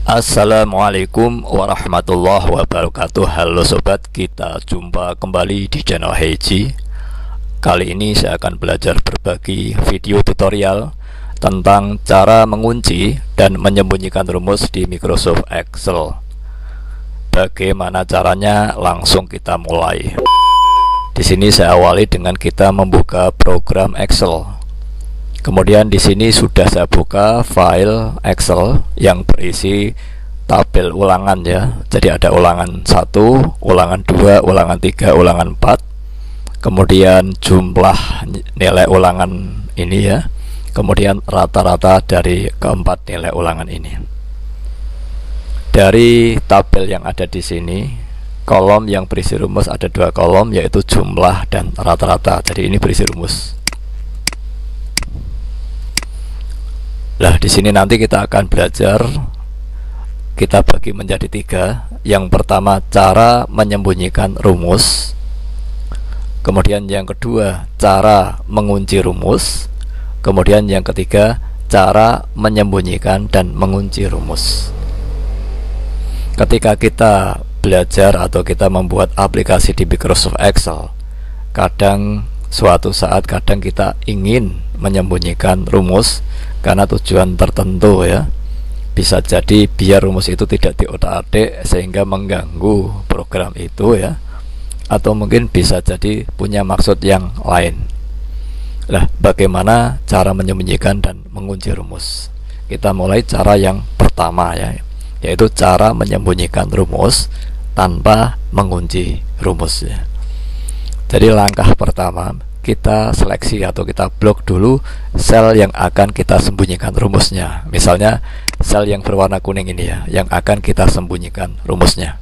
Assalamualaikum warahmatullahi wabarakatuh. Halo sobat, kita jumpa kembali di channel Heiji. Kali ini saya akan belajar berbagi video tutorial tentang cara mengunci dan menyembunyikan rumus di Microsoft Excel. Bagaimana caranya? Langsung kita mulai. Di sini saya awali dengan kita membuka program Excel. Kemudian di sini sudah saya buka file Excel yang berisi tabel ulangan ya. Jadi ada ulangan 1, ulangan 2, ulangan 3, ulangan 4. Kemudian jumlah nilai ulangan ini ya. Kemudian rata-rata dari keempat nilai ulangan ini. Dari tabel yang ada di sini, kolom yang berisi rumus ada 2 kolom, yaitu jumlah dan rata-rata. Jadi ini berisi rumus. Nah, di sini nanti kita akan belajar, kita bagi menjadi 3. Yang pertama, cara menyembunyikan rumus. Kemudian yang kedua, cara mengunci rumus. Kemudian yang ketiga, cara menyembunyikan dan mengunci rumus. Ketika kita belajar atau kita membuat aplikasi di Microsoft Excel, suatu saat kita ingin menyembunyikan rumus karena tujuan tertentu ya. Bisa jadi biar rumus itu tidak diotak-atik sehingga mengganggu program itu ya, atau mungkin bisa jadi punya maksud yang lain. Nah, bagaimana cara menyembunyikan dan mengunci rumus? Kita mulai cara yang pertama ya, yaitu cara menyembunyikan rumus tanpa mengunci rumus ya. Jadi langkah pertama, kita seleksi atau kita blok dulu sel yang akan kita sembunyikan rumusnya. Misalnya sel yang berwarna kuning ini ya, yang akan kita sembunyikan rumusnya.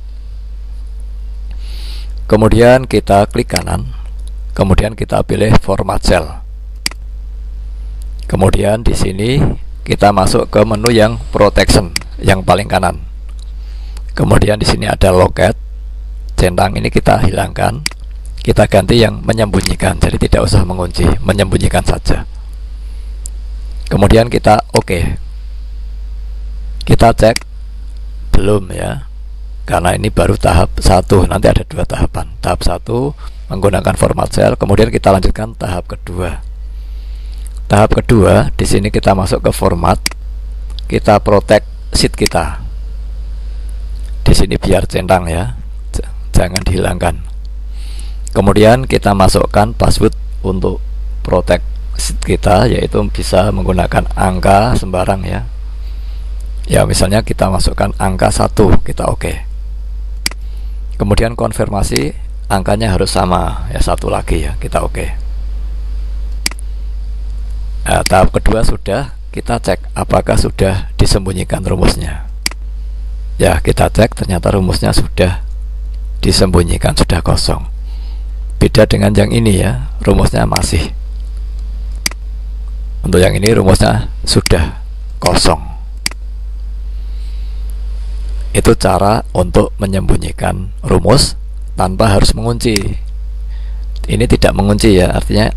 Kemudian kita klik kanan, kemudian kita pilih format cell. Kemudian di sini kita masuk ke menu yang protection yang paling kanan. Kemudian di sini ada locket, centang ini kita hilangkan. Kita ganti yang menyembunyikan, jadi tidak usah mengunci, menyembunyikan saja. Kemudian kita oke. Kita cek belum ya, karena ini baru tahap 1, nanti ada 2 tahapan. Tahap 1 menggunakan format cell, kemudian kita lanjutkan tahap kedua. Tahap kedua, di sini kita masuk ke format, kita protect sheet kita. Di sini biar centang ya, jangan dihilangkan. Kemudian kita masukkan password untuk protect sheet kita, yaitu bisa menggunakan angka sembarang ya. Ya, misalnya kita masukkan angka 1, kita oke. Kemudian konfirmasi angkanya harus sama ya, 1 lagi ya, kita oke. Nah, tahap kedua sudah, kita cek apakah sudah disembunyikan rumusnya. Ya, kita cek ternyata rumusnya sudah disembunyikan, sudah kosong. Beda dengan yang ini ya, rumusnya masih. Untuk yang ini rumusnya sudah kosong. Itu cara untuk menyembunyikan rumus tanpa harus mengunci. Ini tidak mengunci ya, artinya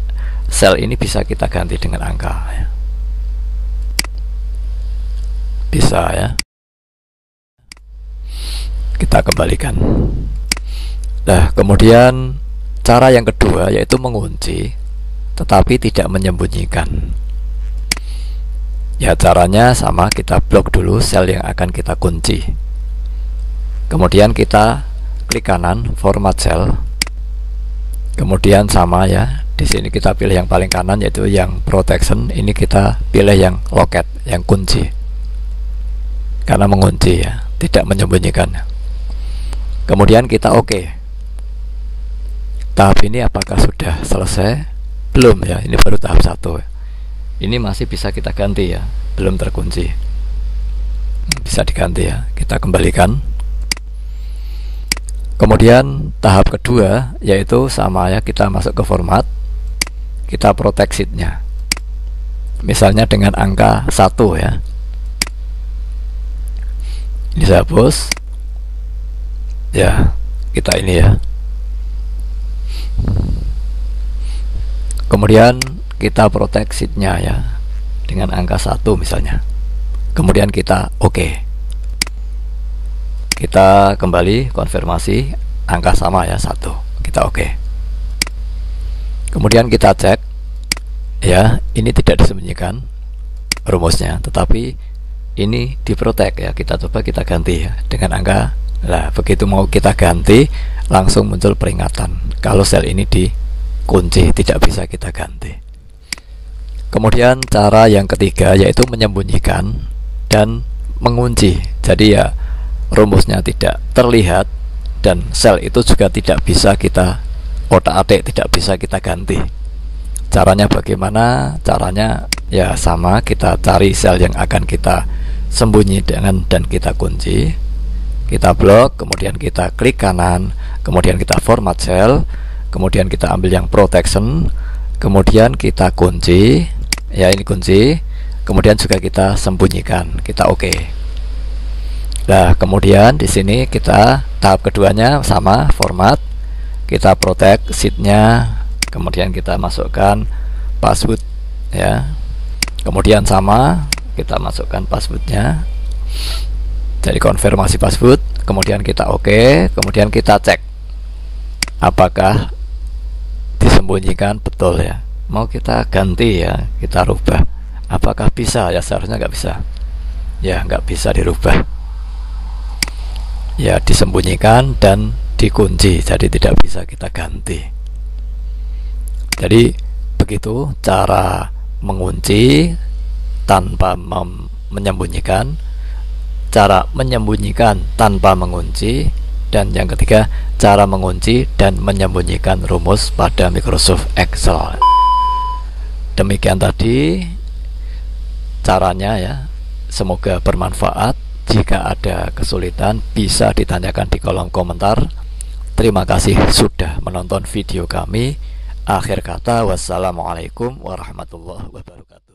sel ini bisa kita ganti dengan angka ya. Bisa ya. Kita kembalikan. Nah, kemudian cara yang kedua yaitu mengunci tetapi tidak menyembunyikan. Ya, caranya sama, kita blok dulu sel yang akan kita kunci. Kemudian kita klik kanan format cell. Kemudian sama ya, di sini kita pilih yang paling kanan yaitu yang protection, ini kita pilih yang locket, yang kunci. Karena mengunci ya, tidak menyembunyikan. Kemudian kita oke. Tahap ini apakah sudah selesai? Belum ya, ini baru tahap 1. Ini masih bisa kita ganti ya, belum terkunci. Bisa diganti ya, kita kembalikan. Kemudian tahap kedua yaitu sama ya, kita masuk ke format, kita protect sheet-nya. Misalnya dengan angka 1 ya. Ini saya hapus. Ya, kita ini ya. Kemudian kita protect sheet-nya ya dengan angka 1 misalnya. Kemudian kita oke. Kita kembali konfirmasi, angka sama ya, 1. Kita oke. Kemudian kita cek ya, ini tidak disembunyikan rumusnya, tetapi ini diprotek ya. Kita coba kita ganti ya dengan angka. Nah, begitu mau kita ganti langsung muncul peringatan kalau sel ini dikunci, tidak bisa kita ganti. Kemudian cara yang ketiga yaitu menyembunyikan dan mengunci. Jadi ya rumusnya tidak terlihat dan sel itu juga tidak bisa kita otak-atik, tidak bisa kita ganti. Caranya bagaimana? Caranya ya sama, kita cari sel yang akan kita sembunyi dan kita kunci. Kita blok, kemudian kita klik kanan, kemudian kita format sel, kemudian kita ambil yang protection, kemudian kita kunci. Ya, ini kunci. Kemudian juga kita sembunyikan. Kita oke. Nah, kemudian di sini kita tahap keduanya sama, format. Kita protect sheetnya, kemudian kita masukkan password ya. Kemudian sama, kita masukkan passwordnya. Jadi konfirmasi password, kemudian kita oke, kemudian kita cek apakah disembunyikan betul ya. Mau kita ganti ya, kita rubah. Apakah bisa ya? Seharusnya nggak bisa. Ya, nggak bisa dirubah. Ya, disembunyikan dan dikunci, jadi tidak bisa kita ganti. Jadi begitu cara mengunci tanpa menyembunyikan, cara menyembunyikan tanpa mengunci, dan yang ketiga cara mengunci dan menyembunyikan rumus pada Microsoft Excel. Demikian tadi caranya ya. Semoga bermanfaat. Jika ada kesulitan bisa ditanyakan di kolom komentar. Terima kasih sudah menonton video kami. Akhir kata, wassalamualaikum warahmatullahi wabarakatuh.